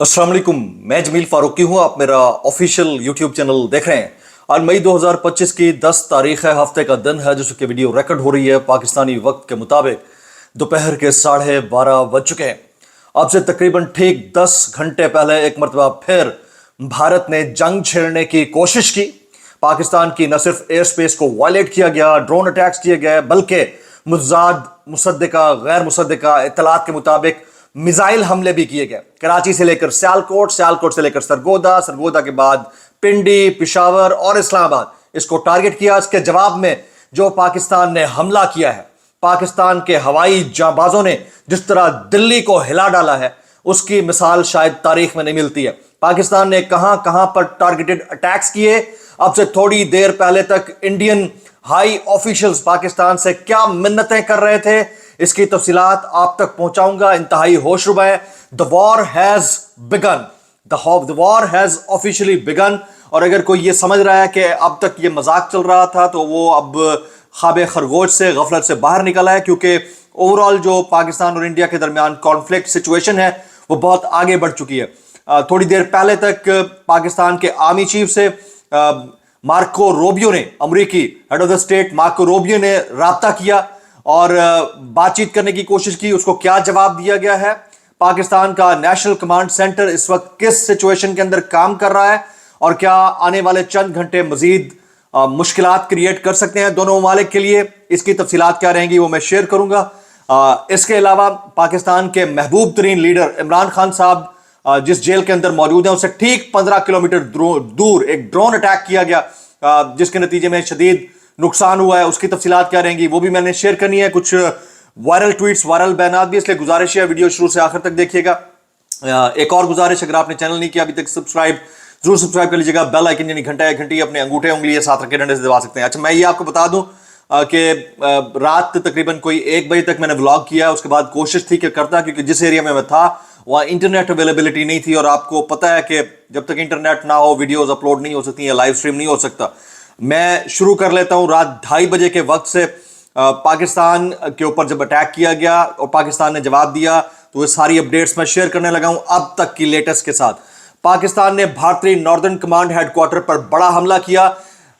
अस्सलाम वालेकुम। मैं जमील फारूकी हूं। आप मेरा ऑफिशियल यूट्यूब चैनल देख रहे हैं। आज मई 2025 की 10 तारीख है, हफ्ते का दिन है जिसकी वीडियो रिकॉर्ड हो रही है पाकिस्तानी वक्त के मुताबिक दोपहर के 12:30 बज चुके हैं। अब से तकरीबन ठीक 10 घंटे पहले एक मरतबा फिर भारत ने जंग छेड़ने की कोशिश की। पाकिस्तान की न सिर्फ एयर स्पेस को वायलेट किया गया, ड्रोन अटैक्स किए गए, बल्कि मुजाद मुसद्दिका गैर मुसद्दिका इत्तलात के मुताबिक मिसाइल हमले भी किए गए। कराची से लेकर सियालकोट, सियालकोट से लेकर सरगोदा, सरगोदा के बाद पिंडी, पिशावर और इस्लामाबाद, इसको टारगेट किया। इसके जवाब में जो पाकिस्तान ने हमला किया है, पाकिस्तान के हवाई जांबाजों ने जिस तरह दिल्ली को हिला डाला है, उसकी मिसाल शायद तारीख में नहीं मिलती है। पाकिस्तान ने कहां कहां पर टारगेटेड अटैक्स किए, अब से थोड़ी देर पहले तक इंडियन हाई ऑफिशियल्स पाकिस्तान से क्या मिन्नतें कर रहे थे, इसकी तफसीलात आप तक पहुंचाऊंगा। इंतहाई होशरुबा है। The war has begun, the war has officially begun. और अगर कोई ये समझ रहा है कि अब तक ये मजाक चल रहा था, तो वो अब ख्वाब खरगोश से, गफलत से बाहर निकला है, क्योंकि ओवरऑल जो पाकिस्तान और इंडिया के दरमियान कॉन्फ्लिक्ट सिचुएशन है वो बहुत आगे बढ़ चुकी है। थोड़ी देर पहले तक पाकिस्तान के आर्मी चीफ से मार्को रूबियो ने, अमरीकी head of the state Marco Rubio ने राब्ता किया और बातचीत करने की कोशिश की। उसको क्या जवाब दिया गया है, पाकिस्तान का नेशनल कमांड सेंटर इस वक्त किस सिचुएशन के अंदर काम कर रहा है और क्या आने वाले चंद घंटे मजीद मुश्किलात क्रिएट कर सकते हैं दोनों ममालिक के लिए, इसकी तफसीलात क्या रहेंगी वो मैं शेयर करूंगा। इसके अलावा पाकिस्तान के महबूब तरीन लीडर इमरान खान साहब जिस जेल के अंदर मौजूद हैं, उससे ठीक 15 किलोमीटर दूर एक ड्रोन अटैक किया गया, जिसके नतीजे में शदीद नुकसान हुआ है। उसकी तफसीलात क्या रहेंगी वो भी मैंने शेयर करनी है। कुछ वायरल ट्वीट्स, वायरल बयानात भी, इसलिए गुजारिश है वीडियो शुरू से आखिर तक देखिएगा। एक और गुजारिश, अगर आपने चैनल नहीं किया अभी तक जरूर सब्सक्राइब कर लीजिएगा। बेल आइकन यानी घंटा या घंटी अपने अंगूठे उंगली साथ रखे डंडे से दबा सकते हैं। अच्छा, मैं ये आपको बता दूं कि रात तकरीबन कोई 1 बजे तक मैंने व्लॉग किया। उसके बाद कोशिश थी कि करता, क्योंकि जिस एरिया में मैं था वहाँ इंटरनेट अवेलेबिलिटी नहीं थी, और आपको पता है कि जब तक इंटरनेट ना हो वीडियोस अपलोड नहीं हो सकती है, लाइव स्ट्रीम नहीं हो सकता। मैं शुरू कर लेता हूँ रात 2:30 बजे के वक्त से। पाकिस्तान के ऊपर जब अटैक किया गया और पाकिस्तान ने जवाब दिया, तो ये सारी अपडेट्स मैं शेयर करने लगा हूँ अब तक की लेटेस्ट के साथ। पाकिस्तान ने भारतीय नॉर्दर्न कमांड हेडक्वार्टर पर बड़ा हमला किया।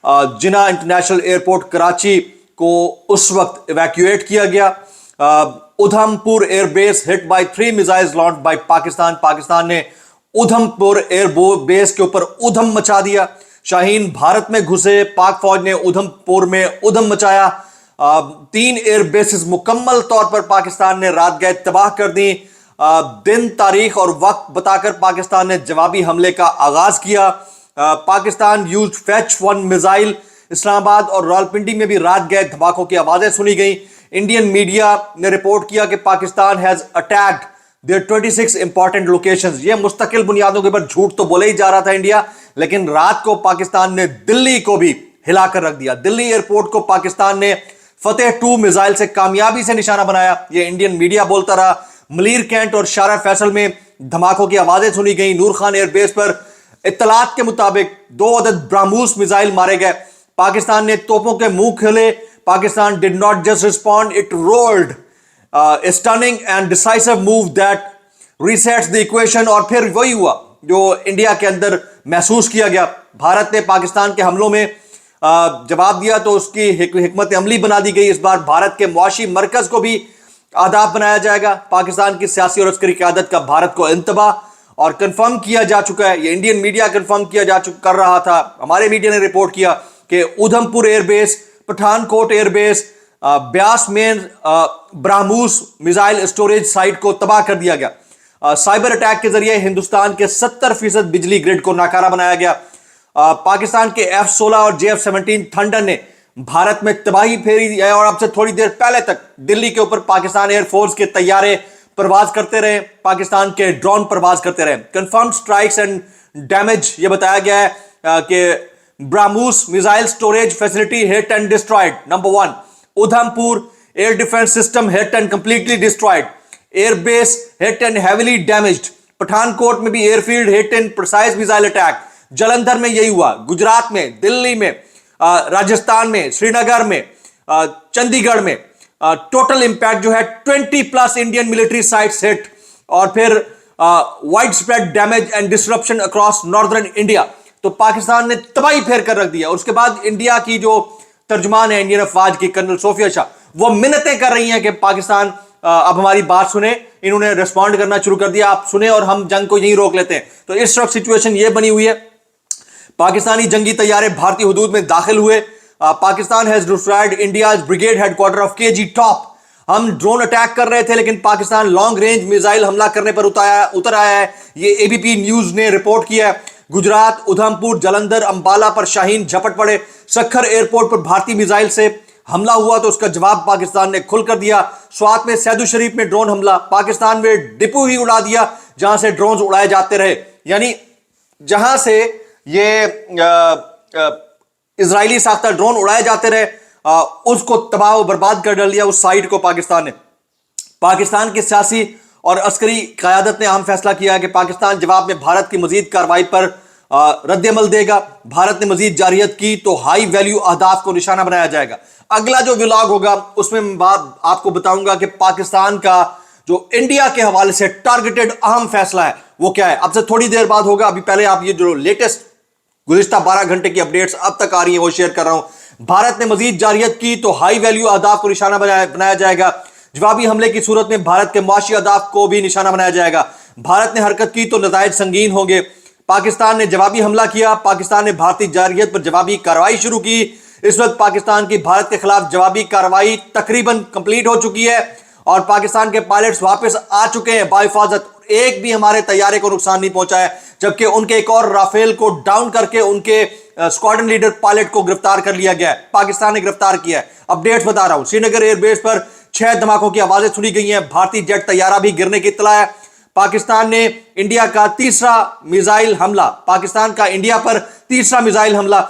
जिना इंटरनेशनल एयरपोर्ट कराची को उस वक्त इवैक्यूएट किया गया। Udhampur airbase hit by 3 missiles launched by Pakistan. Pakistan ने उधमपुर एयरबेस के ऊपर उधम मचा दिया। शाहीन भारत में घुसे, पाक फौज ने उधमपुर में उधम मचाया। 3 एयरबेसेस मुकम्मल तौर पर पाकिस्तान ने रात गए तबाह कर दी। दिन, तारीख और वक्त बताकर पाकिस्तान ने जवाबी हमले का आगाज किया। Pakistan used fetch 1 missile. Islamabad और रावलपिंडी में भी रात गए धमाकों की आवाजें सुनी गई। इंडियन मीडिया ने रिपोर्ट किया कि Pakistan has attacked their 26 important locations. ये मुस्तकिल बुनियादों के ऊपर झूठ तो बोले ही जा रहा था इंडिया, लेकिन रात को पाकिस्तान ने दिल्ली को भी हिलाकर रख दिया। दिल्ली एयरपोर्ट को पाकिस्तान ने फतेह 2 मिसाइल से कामयाबी से निशाना बनाया। ये इंडियन मीडिया बोलता रहा। मलीर कैंट और शारा फैसल में धमाकों की आवाजें सुनी गई। नूर खान एयरबेस पर इत्तलात के मुताबिक 2 अदद ब्राह्मोस मिसाइल मारे गए। पाकिस्तान ने तोपों के मुंह खोले। Pakistan did not just respond, it rolled a stunning and decisive move that resets the equation। और फिर वही हुआ जो इंडिया के अंदर महसूस किया गया। भारत ने पाकिस्तान के हमलों में जवाब दिया तो उसकी हिकमत अमली बना दी गई। इस बार भारत के मुआशी मरकज को भी आदाब बनाया जाएगा। पाकिस्तान की सियासी और अस्करी क़यादत का भारत को इंतबाह और कंफर्म किया जा चुका है। ये इंडियन मीडिया कंफर्म कर रहा था। हमारे मीडिया ने रिपोर्ट किया कि उधमपुर एयरबेस, पठानकोट एयरबेस, ब्यास में ब्राह्मोस मिसाइल स्टोरेज साइट को तबाह कर दिया गया। साइबर अटैक के जरिए हिंदुस्तान के 70% बिजली ग्रिड को नाकारा बनाया गया। पाकिस्तान के F-16 और JF-17 थंडर ने भारत में तबाही फेरी है, और अब से थोड़ी देर पहले तक दिल्ली के ऊपर पाकिस्तान एयरफोर्स के तैयारे परवाज करते रहे, पाकिस्तान के ड्रोन परवाज करते रहे। कंफर्म स्ट्राइक्स एंड डैमेज ये बताया गया है कि BrahMos missile storage facility hit and destroyed. Number 1, Udhampur air defense system hit and completely destroyed. Airbase hit and heavily damaged. Pathankot में भी airfield hit and precise missile attack. Jalandhar में यही हुआ, गुजरात में, दिल्ली में, राजस्थान में, श्रीनगर में, चंडीगढ़ में टोटल इंपैक्ट जो है 20+ इंडियन मिलिट्री साइट्स हिट। और फिर wide spread damage and disruption across northern India. तो पाकिस्तान ने तबाही फेर कर रख दिया। उसके बाद इंडिया की जो तर्जुमान है इंडियन अफवाज की कर्नल सोफिया शाह, वो मिन्नतें कर रही हैं कि पाकिस्तान अब हमारी बात सुने। इन्होंने रिस्पॉन्ड करना शुरू कर दिया, आप सुने और हम जंग को यहीं रोक लेते हैं। तो इस वक्त सिचुएशन ये बनी हुई है, पाकिस्तानी जंगी तैयारे भारतीय हुदूद में दाखिल हुए। Pakistan has destroyed India's brigade headquarter of KG top. हम ड्रोन अटैक कर रहे थे लेकिन पाकिस्तान लॉन्ग रेंज मिसाइल हमला करने पर उतर आया है। ये एबीपी न्यूज ने रिपोर्ट किया है। गुजरात, उधमपुर, जलंधर, अंबाला पर शाहीन झपट पड़े। सखर एयरपोर्ट पर भारतीय मिसाइल से हमला हुआ तो उसका जवाब पाकिस्तान ने खुलकर दिया। स्वात में सैदू शरीफ में ड्रोन हमला, पाकिस्तान में डिपो ही उड़ा दिया जहां से ड्रोन उड़ाए जाते रहे। यानी जहां से ये इजरायली साख्ता ड्रोन उड़ाए जाते रहे, उसको तबाह और बर्बाद कर डाल दिया उस साइट को पाकिस्तान ने। पाकिस्तान की सियासी और अस्करी क़यादत ने अहम फैसला किया है कि पाकिस्तान जवाब में भारत की मजीद कार्रवाई पर रद्द-ए-अमल देगा। भारत ने मजीद जारियत की तो हाई वैल्यू अहदाफ को निशाना बनाया जाएगा। अगला जो व्लॉग होगा उसमें मैं आपको बताऊंगा कि पाकिस्तान का जो इंडिया के हवाले से टारगेटेड अहम फैसला है वो क्या है। अब से थोड़ी देर बाद होगा। अभी पहले आप ये जो लेटेस्ट गुज़िश्ता 12 घंटे की अपडेट्स अब तक आ रही है वो शेयर कर रहा हूं। भारत ने मजीद जारियत की तो हाई वैल्यू अहदाफ को निशाना बनाया जाएगा। जवाबी हमले की सूरत में भारत के मुआशी अहदाफ को भी निशाना बनाया जाएगा। भारत ने हरकत की तो नतायज संगीन होंगे। पाकिस्तान ने जवाबी हमला किया, पाकिस्तान ने भारतीय जारहियत पर जवाबी कार्रवाई शुरू की। इस वक्त पाकिस्तान की भारत के खिलाफ जवाबी कार्रवाई तकरीबन कंप्लीट हो चुकी है और पाकिस्तान के पायलट्स वापस आ चुके हैं बाहिफाजत। एक भी हमारे तैयारे को नुकसान नहीं पहुंचा है, जबकि उनके एक और राफेल को डाउन करके उनके स्क्वाड्रन लीडर पायलट को गिरफ्तार कर लिया गया है। पाकिस्तान ने गिरफ्तार किया है। अपडेट्स बता रहा हूं, श्रीनगर एयरबेस पर 6 धमाकों की आवाजें सुनी गई हैं। भारतीय जेट तैयारा भी गिरने की इत्तला है। पाकिस्तान ने इंडिया का तीसरा मिसाइल हमला, पाकिस्तान का इंडिया पर तीसरा मिसाइल हमला,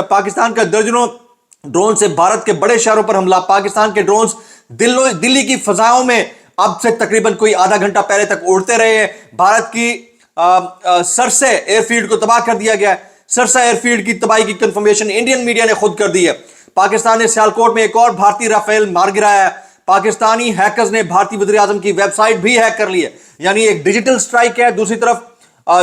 पाकिस्तान का दर्जनों ड्रोन से भारत के बड़े शहरों पर हमला। पाकिस्तान के ड्रोन दिल्ली की फजाओं में अब से तकरीबन कोई आधा घंटा पहले तक उड़ते रहे हैं। भारत की सरसे एयरफील्ड को तबाह कर दिया गया है। सरसा एयरफील्ड की तबाही की कंफर्मेशन इंडियन मीडिया ने खुद कर दी है। पाकिस्तान ने सियालकोट में एक और भारतीय राफेल मार गिराया है। पाकिस्तानी हैकर्स ने भारतीय वज़ीर आज़म की वेबसाइट भी हैक कर ली है। यानी एक डिजिटल स्ट्राइक है, दूसरी तरफ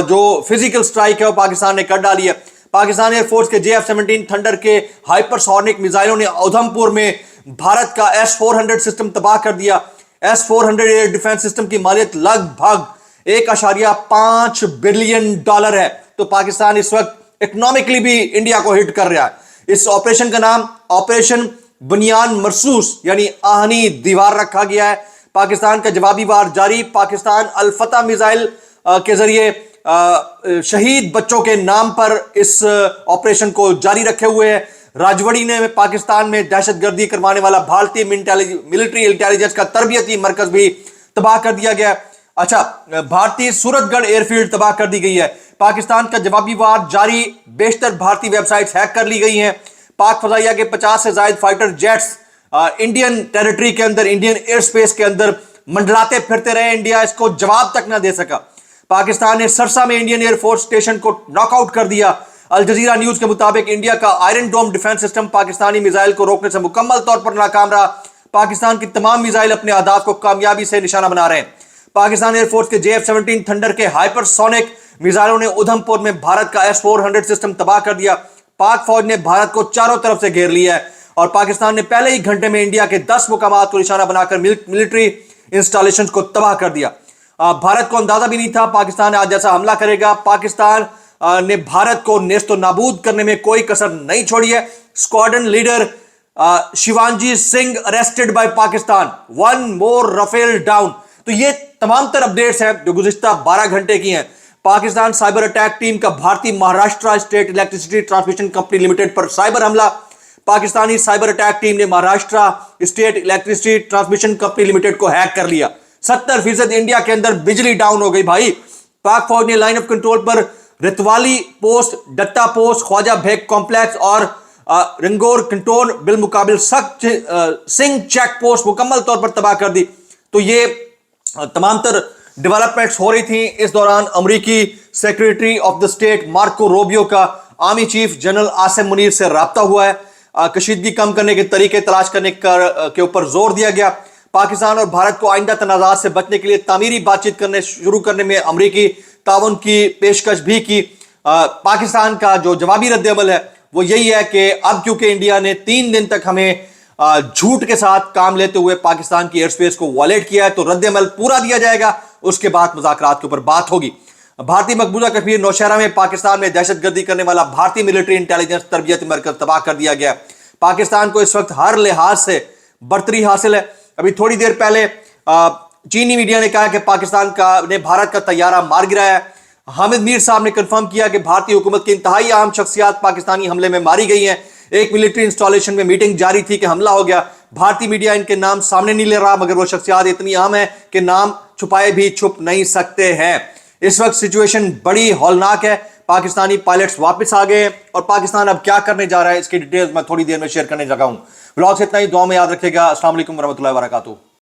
जो फिजिकल स्ट्राइक है वो पाकिस्तान ने कर डाली है। पाकिस्तान एयरफोर्स के JF-17 थंडर के हाइपरसोनिक मिसाइलों ने उधमपुर में भारत का S-400 सिस्टम तबाह कर दिया। S-400 एयर डिफेंस सिस्टम की मालियत लगभग $1.5 बिलियन है। तो पाकिस्तान इस वक्त इकोनॉमिकली भी इंडिया को हिट कर रहा है। इस ऑपरेशन का नाम ऑपरेशन बुनियान मरसूस यानी आहनी दीवार रखा गया है। पाकिस्तान का जवाबी वार जारी। पाकिस्तान अल-फतह मिसाइल के जरिए शहीद बच्चों के नाम पर इस ऑपरेशन को जारी रखे हुए है। राजवड़ी ने पाकिस्तान में दहशतगर्दी करवाने वाला भारतीय मिलिट्री इंटेलिजेंस का तरबियती मरकज भी तबाह कर दिया गया। अच्छा, भारतीय सूरतगढ़ एयरफील्ड तबाह कर दी गई है। पाकिस्तान का जवाबी वार जारी। बेशतर भारतीय वेबसाइट्स हैक कर ली गई हैं। पाक फजाइया के 50 से ज्यादा फाइटर जेट्स इंडियन टेरिटरी के अंदर, इंडियन एयर स्पेस के अंदर मंडलाते फिरते रहे। इंडिया इसको जवाब तक ना दे सका। पाकिस्तान ने सरसा में इंडियन एयरफोर्स स्टेशन को नॉकआउट कर दिया। अल जजीरा न्यूज के मुताबिक इंडिया का आयरन डोम डिफेंस सिस्टम पाकिस्तानी मिसाइल को रोकने से मुकम्मल तौर पर नाकाम रहा। पाकिस्तान की तमाम मिसाइल अपने अहदाफ को कामयाबी से निशाना बना रहे हैं। पाकिस्तान एयरफोर्स के JF-17 थंडर के हाइपरसोनिक मिसाइलों ने उधमपुर में भारत का S-400 सिस्टम तबाह कर दिया। पाक फौज ने भारत को चारों तरफ से घेर लिया है और पाकिस्तान ने पहले ही घंटे में इंडिया के 10 मुकामात को निशाना बनाकर मिलिट्री इंस्टॉलेशन को तबाह कर दिया। भारत को अंदाजा भी नहीं था पाकिस्तान आज जैसा हमला करेगा। पाकिस्तान ने भारत को नेस्तो नाबूद करने में कोई कसर नहीं छोड़ी है। Squadron leader Shivangi Singh arrested by Pakistan, 1 more Rafale down. तो ये तमाम तर अपडेट्स हैं जो गुज़िश्ता 12 घंटे की हैं। पाकिस्तान साइबर अटैक टीम का भारतीय Maharashtra state electricity transmission company limited पर साइबर हमला। पाकिस्तानी साइबर अटैक टीम ने Maharashtra state electricity transmission company limited को हैक कर लिया। 70% इंडिया के अंदर बिजली डाउन हो गई भाई। पाक फौज ने लाइन ऑफ कंट्रोल पर रितवाली पोस्ट, डट्टा पोस्ट, ख्वाजा बेग कॉम्प्लेक्स और रंगोर कंट्रोल बिलमुकाबिल सख्त सिंह चेक पोस्ट मुकम्मल तौर पर तबाह कर दी। तो ये तमाम तर डेवलपमेंट्स हो रही थी। इस दौरान अमरीकी secretary of the state Marco Rubio का army chief general Asim Munir से राब्ता हुआ है। कशीदगी कम करने के तरीके तलाश करने के ऊपर जोर दिया गया। पाकिस्तान और भारत को आइंदा तनाज़ात से बचने के लिए तामीरी बातचीत शुरू करने में अमरीकी ताउन की पेशकश भी की। पाकिस्तान का जो जवाबी रद्द-ए-अमल है वो यही है कि अब क्योंकि इंडिया ने 3 दिन तक हमें झूठ के साथ काम लेते हुए पाकिस्तान की एयर स्पेस को वॉलेट किया है, तो रद्द-ए-अमल पूरा दिया जाएगा, उसके बाद मुज़ाकरात के ऊपर बात होगी। भारतीय मकबूजा कश्मीर नौशहरा में पाकिस्तान में दहशतगर्दी करने वाला भारतीय मिलिट्री इंटेलिजेंस तरबियती मरकज तबाह कर दिया गया। पाकिस्तान को इस वक्त हर लिहाज से बरतरी हासिल है। अभी थोड़ी देर पहले चीनी मीडिया ने कहा कि पाकिस्तान ने भारत का तैयारा मार गिराया है। हामिद मीर साहब ने कंफर्म किया कि भारतीय हुकूमत की इंतहाई अहम शख्सियात पाकिस्तानी हमले में मारी गई हैं। एक मिलिट्री इंस्टॉलेशन में मीटिंग जारी थी कि हमला हो गया। भारतीय मीडिया इनके नाम सामने नहीं ले रहा, मगर वो शख्सियात इतनी अहम है कि नाम छुपाए भी छुप नहीं सकते हैं। इस वक्त सिचुएशन बड़ी हौलनाक है। पाकिस्तानी पायलट्स वापस आ गए और पाकिस्तान अब क्या करने जा रहा है इसकी डिटेल्स मैं थोड़ी देर में शेयर करने लगा हूं। व्लॉग से इतना ही, दुआ में याद रखिएगा। अस्सलाम वालेकुम वरहमतुल्लाहि वबरकातुहू।